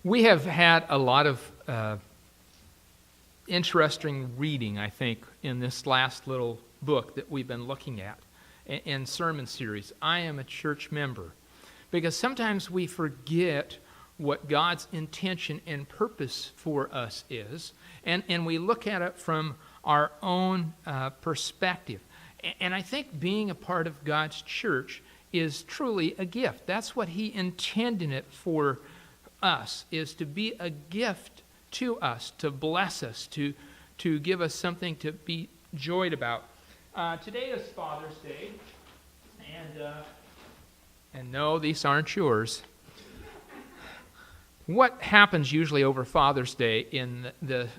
We have had a lot of interesting reading, I think, in this last little book that we've been looking at in sermon series. I am a church member. Because sometimes we forget what God's intention and purpose for us is, and we look at it from our own perspective. And I think being a part of God's church is truly a gift. That's what He intended it for us, is to be a gift to us, to bless us, to give us something to be joyed about. Today is Father's Day, and no, these aren't yours. What happens usually over Father's Day in the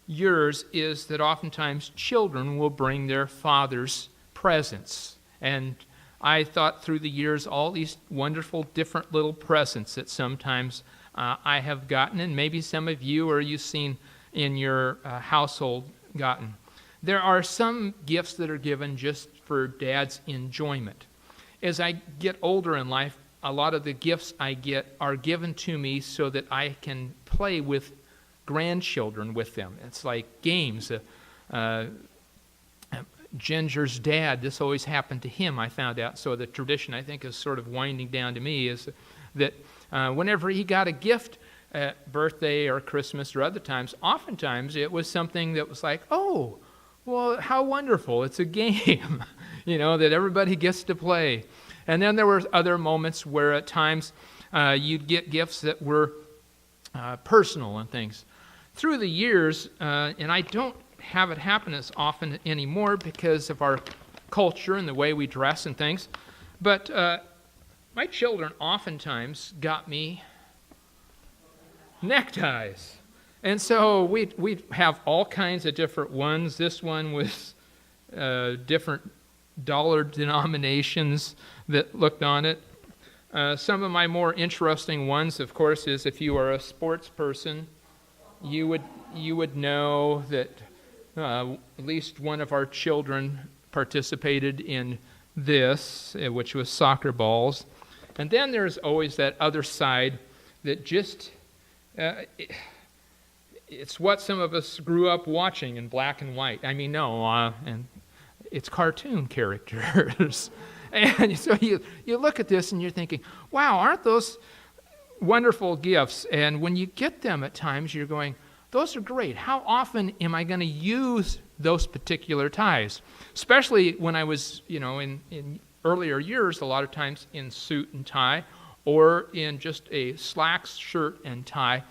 years is that oftentimes children will bring their fathers presents. And I thought through the years all these wonderful different little presents that sometimes I have gotten, and maybe some of you or you've seen in your household gotten. There are some gifts that are given just for Dad's enjoyment. As I get older in life, a lot of the gifts I get are given to me so that I can play with grandchildren with them. It's like games. Ginger's dad, this always happened to him, I found out. So the tradition, I think, is sort of winding down to me, is that whenever he got a gift at birthday or Christmas or other times, oftentimes it was something that was like, oh, well, how wonderful. It's a game, that everybody gets to play. And then there were other moments where at times you'd get gifts that were personal and things. Through the years, and I don't have it happen as often anymore because of our culture and the way we dress and things, but my children oftentimes got me neckties. And so we have all kinds of different ones. This one was different dollar denominations that looked on it. Some of my more interesting ones, of course, is if you are a sports person, you would know that at least one of our children participated in this, which was soccer balls. And then there's always that other side that just... it's what some of us grew up watching in black and white. And it's cartoon characters. And so you look at this and you're thinking, wow, aren't those wonderful gifts? And when you get them at times, you're going, those are great. How often am I going to use those particular ties? Especially when I was, in earlier years, a lot of times in suit and tie, or in just a slacks shirt and tie.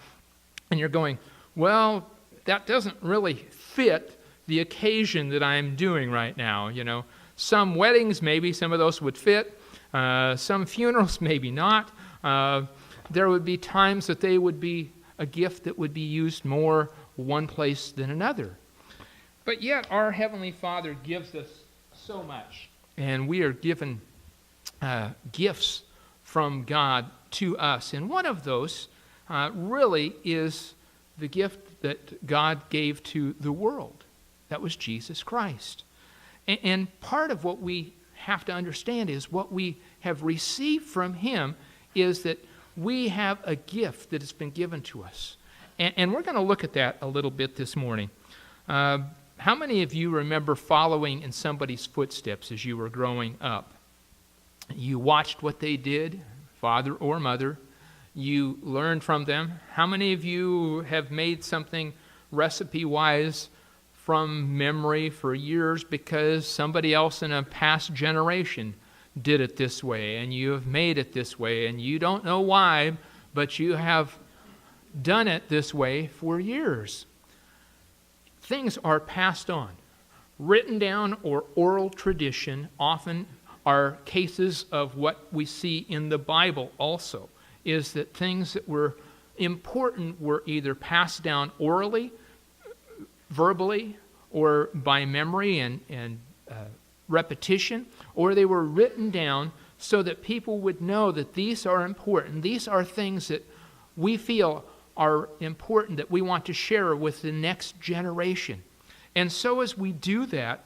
And you're going, well, that doesn't really fit the occasion that I'm doing right now. Some weddings, maybe some of those would fit. Some funerals, maybe not. There would be times that they would be a gift that would be used more one place than another. But yet our Heavenly Father gives us so much. And we are given gifts from God to us. And one of those really is the gift that God gave to the world. That was Jesus Christ. And part of what we have to understand is what we have received from Him is that we have a gift that has been given to us. And we're going to look at that a little bit this morning. How many of you remember following in somebody's footsteps as you were growing up? You watched what they did, father or mother. You learned from them. How many of you have made something recipe-wise from memory for years because somebody else in a past generation did it this way, and you have made it this way, and you don't know why, but you have done it this way for years? Things are passed on. Written down or oral tradition often are cases of what we see in the Bible also, is that things that were important were either passed down orally, verbally, or by memory and repetition, or they were written down so that people would know that these are important. These are things that we feel are important that we want to share with the next generation. And so as we do that,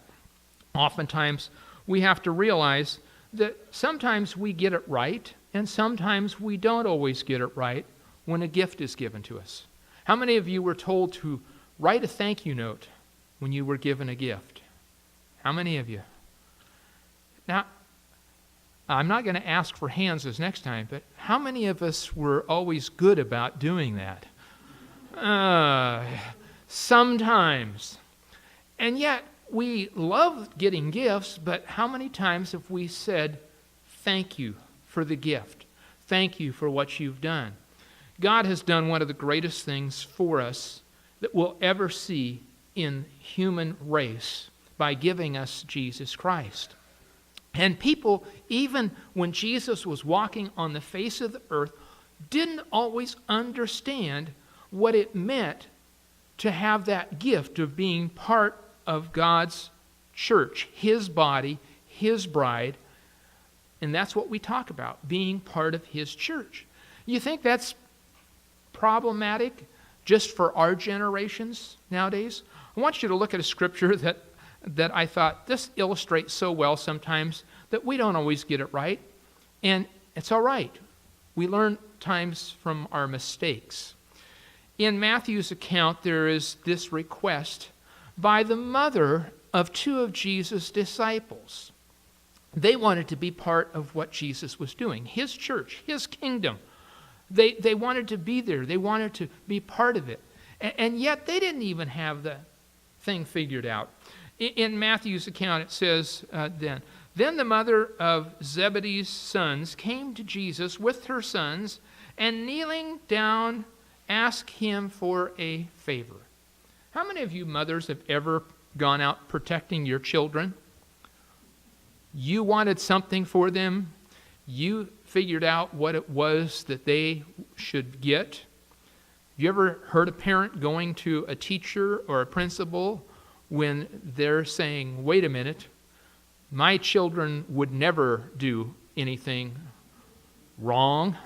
oftentimes we have to realize that sometimes we get it right, and sometimes we don't always get it right when a gift is given to us? How many of you were told to write a thank you note when you were given a gift? How many of you? Now, I'm not going to ask for hands this next time, but how many of us were always good about doing that? Sometimes. And yet, we love getting gifts, but how many times have we said, thank you for the gift? Thank you for what you've done. God has done one of the greatest things for us that we'll ever see in human race by giving us Jesus Christ. And people, even when Jesus was walking on the face of the earth, didn't always understand what it meant to have that gift of being part of God's church, His body, His bride. And that's what we talk about, being part of His church. You think that's problematic just for our generations nowadays? I want you to look at a scripture that I thought this illustrates so well sometimes that we don't always get it right. And it's all right. We learn times from our mistakes. In Matthew's account, there is this request by the mother of two of Jesus' disciples. They wanted to be part of what Jesus was doing, His church, His kingdom. They wanted to be there. They wanted to be part of it. And yet they didn't even have the thing figured out. In Matthew's account, it says Then the mother of Zebedee's sons came to Jesus with her sons, and kneeling down, asked Him for a favor. How many of you mothers have ever gone out protecting your children? You wanted something for them. You figured out what it was that they should get. You ever heard a parent going to a teacher or a principal when they're saying, wait a minute, my children would never do anything wrong.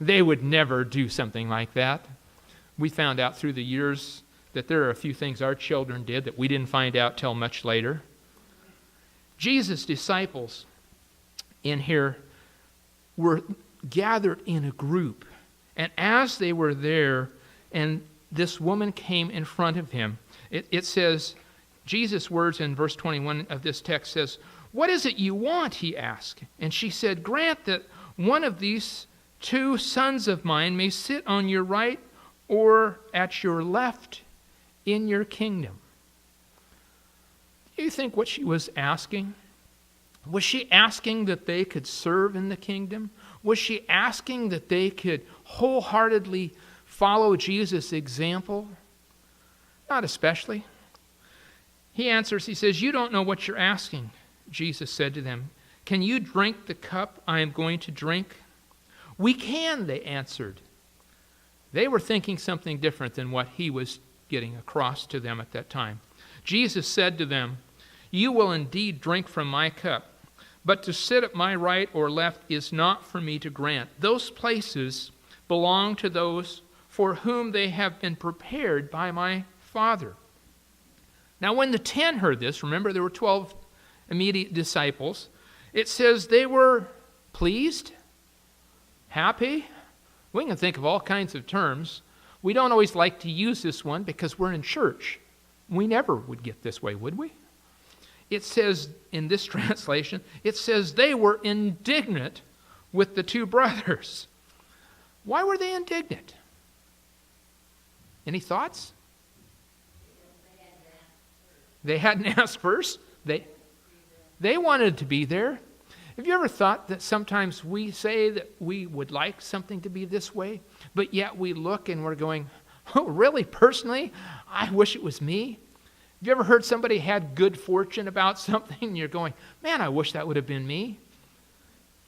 They would never do something like that. We found out through the years that there are a few things our children did that we didn't find out till much later. Jesus' disciples in here were gathered in a group. And as they were there, and this woman came in front of him, it says, Jesus' words in verse 21 of this text says, "What is it you want?" he asked. And she said, "Grant that one of these two sons of mine may sit on your right or at your left in your kingdom." Do you think what she was asking? Was she asking that they could serve in the kingdom? Was she asking that they could wholeheartedly follow Jesus' example? Not especially. He answers, he says, "You don't know what you're asking." Jesus said to them, "Can you drink the cup I am going to drink?" "We can," they answered. They were thinking something different than what he was getting across to them at that time. Jesus said to them, "You will indeed drink from my cup, but to sit at my right or left is not for me to grant. Those places belong to those for whom they have been prepared by my Father." Now when the 10 heard this, remember there were 12 immediate disciples, it says they were pleased, happy. We can think of all kinds of terms. We don't always like to use this one because we're in church. We never would get this way, would we? It says in this translation, it says they were indignant with the two brothers. Why were they indignant? Any thoughts? They hadn't asked first. They wanted to be there. Have you ever thought that sometimes we say that we would like something to be this way, but yet we look and we're going, oh, really? Personally, I wish it was me. Have you ever heard somebody had good fortune about something and you're going, man, I wish that would have been me?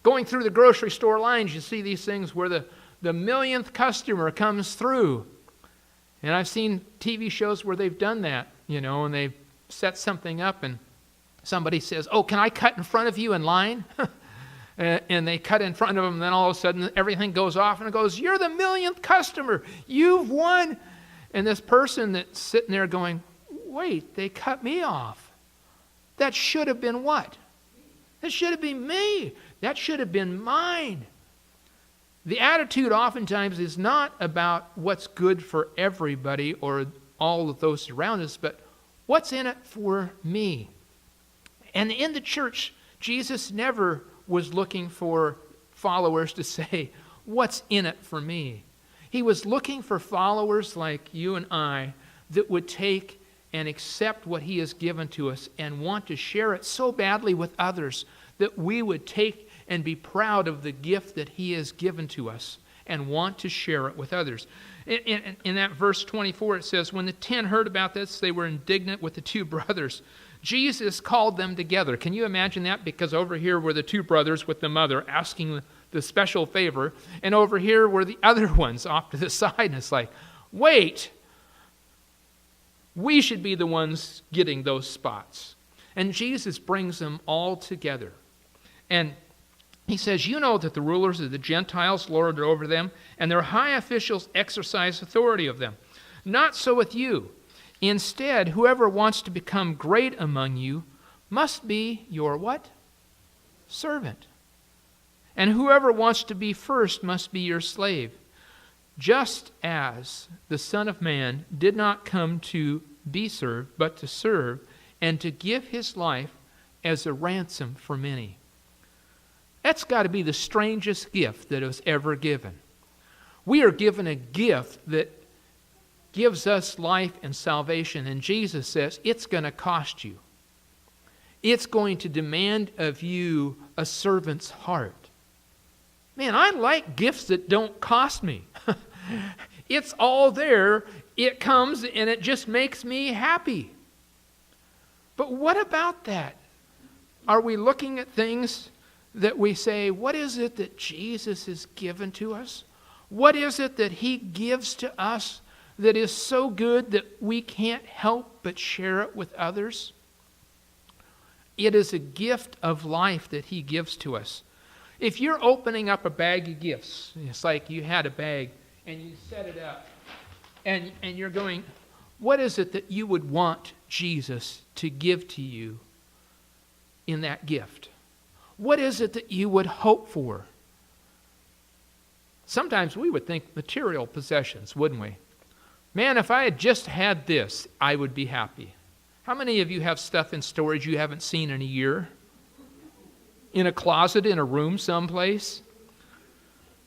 Going through the grocery store lines, you see these things where the millionth customer comes through. And I've seen TV shows where they've done that, and they've set something up and somebody says, "Oh, can I cut in front of you in line?" And they cut in front of them, and then all of a sudden everything goes off and it goes, "You're the millionth customer. You've won." And this person that's sitting there going, wait, they cut me off. That should have been what? That should have been me. That should have been mine. The attitude oftentimes is not about what's good for everybody or all of those around us, but what's in it for me. And in the church, Jesus never was looking for followers to say, what's in it for me? He was looking for followers like you and I that would take and accept what he has given to us and want to share it so badly with others that we would take and be proud of the gift that he has given to us and want to share it with others. In that verse 24, it says, when the 10 heard about this, they were indignant with the two brothers. Jesus called them together. Can you imagine that? Because over here were the two brothers with the mother asking the special favor, and over here were the other ones off to the side, and it's like, wait, we should be the ones getting those spots. And Jesus brings them all together. And he says, you know that the rulers of the Gentiles lord it over them, and their high officials exercise authority of them. Not so with you. Instead, whoever wants to become great among you must be your what? Servant. And whoever wants to be first must be your slave. Just as the Son of Man did not come to be served, but to serve, and to give his life as a ransom for many. That's got to be the strangest gift that was ever given. We are given a gift that gives us life and salvation, and Jesus says it's going to cost you. It's going to demand of you a servant's heart. Man, I like gifts that don't cost me. It's all there. It comes and it just makes me happy. But what about that? Are we looking at things that we say, what is it that Jesus has given to us? What is it that he gives to us that is so good that we can't help but share it with others? It is a gift of life that he gives to us. If you're opening up a bag of gifts, it's like you had a bag and you set it up and you're going, what is it that you would want Jesus to give to you in that gift? What is it that you would hope for? Sometimes we would think material possessions, wouldn't we? Man, if I had just had this, I would be happy. How many of you have stuff in storage you haven't seen in a year? In a closet, in a room someplace?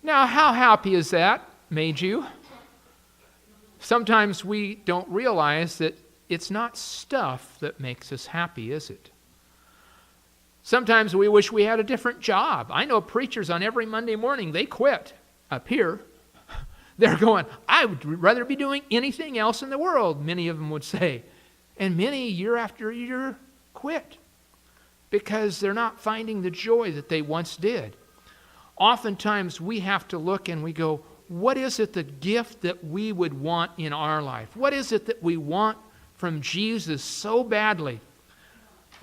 Now, how happy has that made you? Sometimes we don't realize that it's not stuff that makes us happy, is it? Sometimes we wish we had a different job. I know preachers on every Monday morning, they quit up here. They're going, I would rather be doing anything else in the world, many of them would say. And many, year after year, quit because they're not finding the joy that they once did. Oftentimes, we have to look and we go, what is it the gift that we would want in our life? What is it that we want from Jesus so badly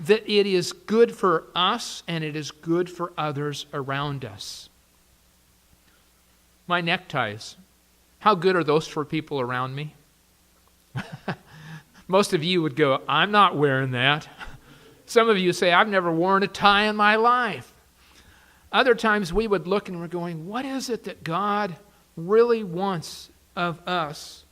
that it is good for us and it is good for others around us? My neckties, how good are those for people around me? Most of you would go, I'm not wearing that. Some of you say, I've never worn a tie in my life. Other times we would look and we're going, what is it that God really wants of us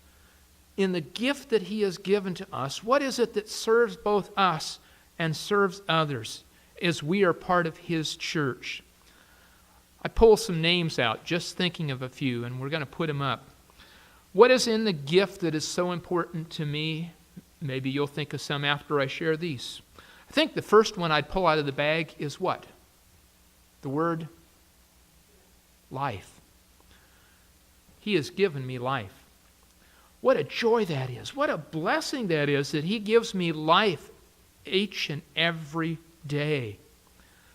in the gift that he has given to us? What is it that serves both us and serves others as we are part of his church? I pull some names out, just thinking of a few, and we're going to put them up. What is in the gift that is so important to me? Maybe you'll think of some after I share these. I think the first one I'd pull out of the bag is what? The word life. He has given me life. What a joy that is. What a blessing that is that he gives me life each and every day.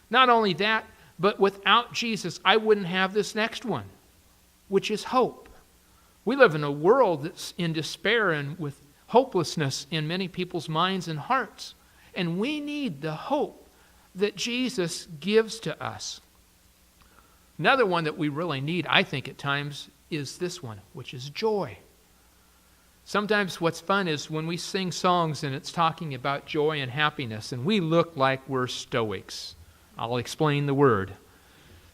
Not only that, but without Jesus, I wouldn't have this next one, which is hope. We live in a world that's in despair and with hopelessness in many people's minds and hearts. And we need the hope that Jesus gives to us. Another one that we really need, I think at times, is this one, which is joy. Sometimes what's fun is when we sing songs and it's talking about joy and happiness, and we look like we're stoics. I'll explain the word.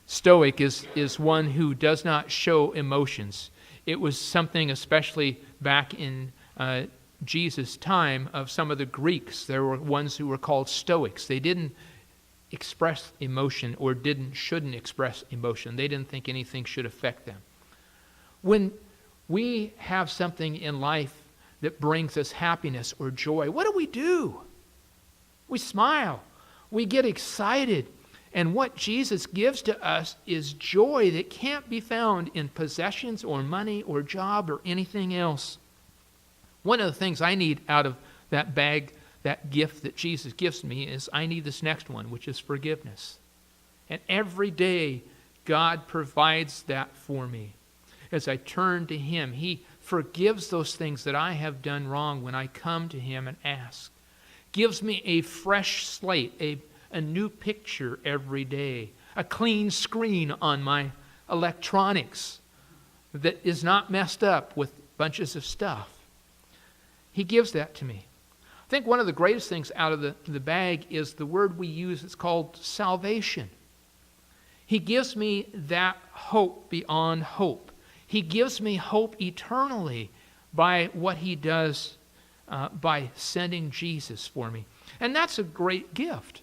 Stoic is one who does not show emotions. It was something especially back in Jesus' time of some of the Greeks. There were ones who were called Stoics. They didn't express emotion or shouldn't express emotion. They didn't think anything should affect them. When we have something in life that brings us happiness or joy, what do? We smile. We get excited. And what Jesus gives to us is joy that can't be found in possessions or money or job or anything else. One of the things I need out of that bag, that gift that Jesus gives me, is I need this next one, which is forgiveness. And every day, God provides that for me. As I turn to Him, He forgives those things that I have done wrong when I come to Him and ask. Gives me a fresh slate, a new picture every day, a clean screen on my electronics that is not messed up with bunches of stuff. He gives that to me. I think one of the greatest things out of the bag is the word we use. It's called salvation. He gives me that hope beyond hope. He gives me hope eternally by what He does by sending Jesus for me. And that's a great gift.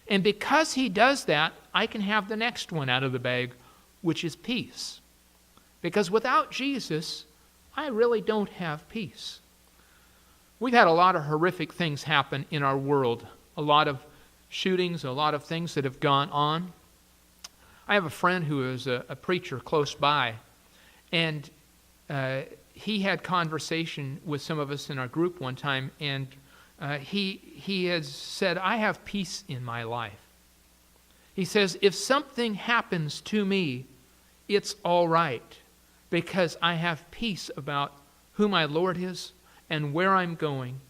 And because He does that, I can have the next one out of the bag, which is peace. Because without Jesus, I really don't have peace. We've had a lot of horrific things happen in our world. A lot of shootings, a lot of things that have gone on. I have a friend who is a preacher close by, and he had conversation with some of us in our group one time, and he has said, I have peace in my life. He says, if something happens to me, it's all right, because I have peace about who my Lord is and where I'm going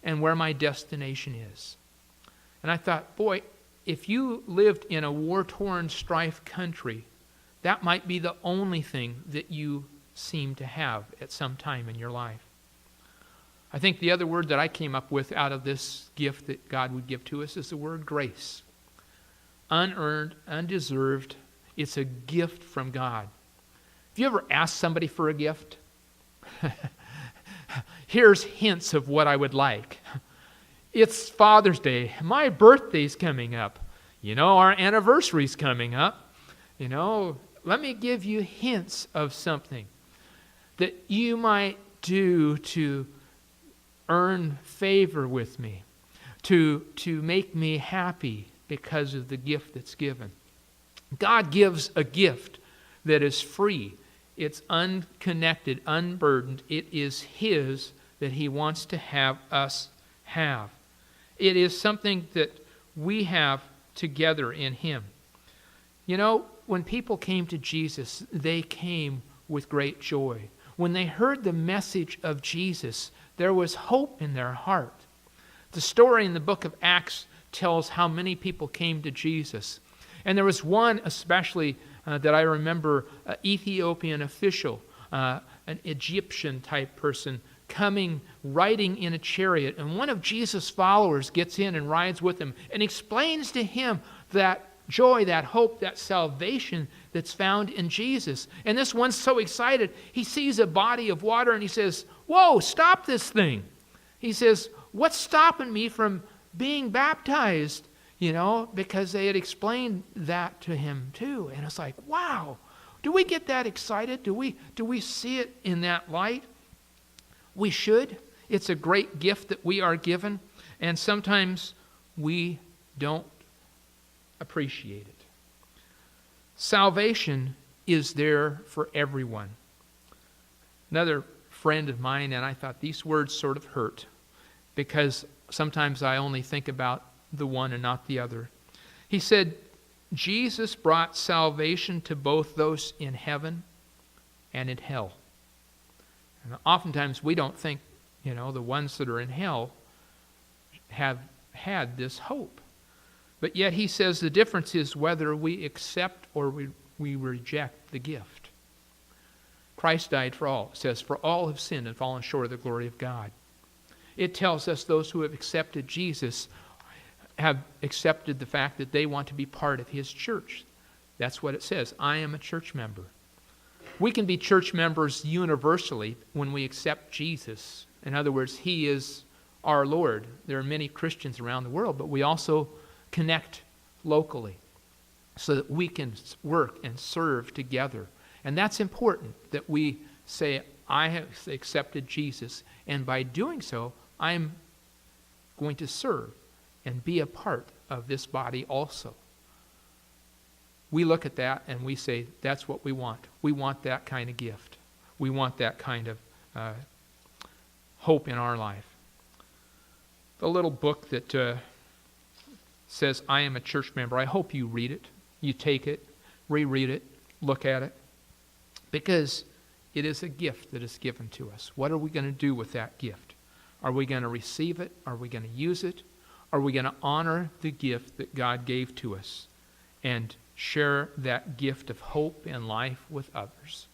and where my destination is. And I thought, boy, if you lived in a war-torn, strife country, that might be the only thing that you seem to have at some time in your life. I think the other word that I came up with out of this gift that God would give to us is the word grace. Unearned, undeserved. It's a gift from God. Have you ever asked somebody for a gift? Here's hints of what I would like. It's Father's Day. My birthday's coming up. Our anniversary's coming up. Let me give you hints of something that you might do to earn favor with me, to make me happy because of the gift that's given. God gives a gift that is free. It's unconnected, unburdened. It is His that He wants to have us have. It is something that we have together in Him. When people came to Jesus, they came with great joy. When they heard the message of Jesus, there was hope in their heart. The story in the book of Acts tells how many people came to Jesus. And there was one especially that I remember, an Ethiopian official, an Egyptian type person, riding in a chariot. And one of Jesus' followers gets in and rides with him and explains to him that joy, that hope, that salvation that's found in Jesus. And this one's so excited, he sees a body of water and he says, whoa, stop this thing. He says, what's stopping me from being baptized? Because they had explained that to him too. And it's like, wow, do we get that excited? Do we see it in that light? We should. It's a great gift that we are given. And sometimes we don't appreciate it. Salvation is there for everyone. Another friend of mine, and I thought these words sort of hurt because sometimes I only think about the one and not the other. He said, Jesus brought salvation to both those in heaven and in hell. And oftentimes we don't think, the ones that are in hell have had this hope. But yet he says the difference is whether we accept or we reject the gift. Christ died for all. It says, for all have sinned and fallen short of the glory of God. It tells us those who have accepted Jesus have accepted the fact that they want to be part of His church. That's what it says. I am a church member. We can be church members universally when we accept Jesus. In other words, He is our Lord. There are many Christians around the world, but we also connect locally so that we can work and serve together. And that's important, that we say, I have accepted Jesus, and by doing so, I'm going to serve and be a part of this body also. We look at that and we say, that's what we want. We want that kind of gift. We want that kind of hope in our life. The little book that says, I am a church member, I hope you read it. You take it, reread it, look at it, because it is a gift that is given to us. What are we going to do with that gift? Are we going to receive it? Are we going to use it? Are we going to honor the gift that God gave to us and share that gift of hope and life with others?